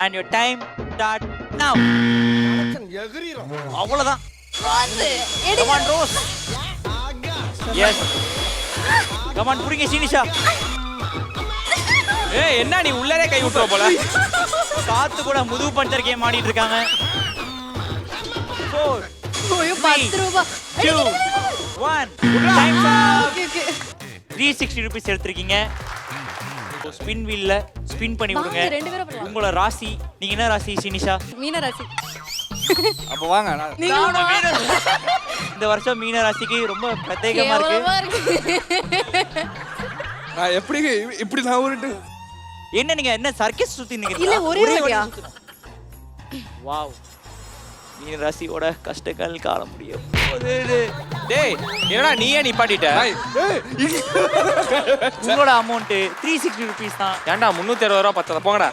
and your time start now. அவ்வளவுதான். Come on, Rose. Yes. Come on, புடிங்க சீனிஷா. ஏய் என்ன நீ உள்ளரே கை விட்டுற போல. காத்து கூட முது பஞ்சர் கேம் ஆடிட்டு இருக்காங்க. 4 ஐயோ 10 ரூபாய் 2 1 time up. Okay okay 360 rupees எடுத்துருக்கீங்க. ஸ்பின் வீல்ல ஸ்பின் பண்ணி விடுங்க. வாங்க, ரெண்டு பேரும் பண்ணலாம். உங்களோட ராசி நீங்க என்ன ராசி சீனிஷா? மீன ராசி அப்ப வாங்க நீங்க நானும் மீன இந்த வருஷம் மீன ராசிக்கு ரொம்ப பிரத்யேகமா இருக்கு. கேவலமா இருக்கு நான் எப்படி இப்படி நான் உருட்டு என்ன நீங்க என்ன சர்க்கஸ் சுத்தி நிக்கிறீங்க? இல்ல, ஒரே வாட்டியா? வாவ். மீன ராசியோட கஷ்டங்கள் காண முடியும். டேய் என்னடா நீயே நிப்பாட்டிட்ட உங்களோட அமௌண்ட் 360 rupees தான். ஏன்டா 360 ரூபா பத்தத போங்கடா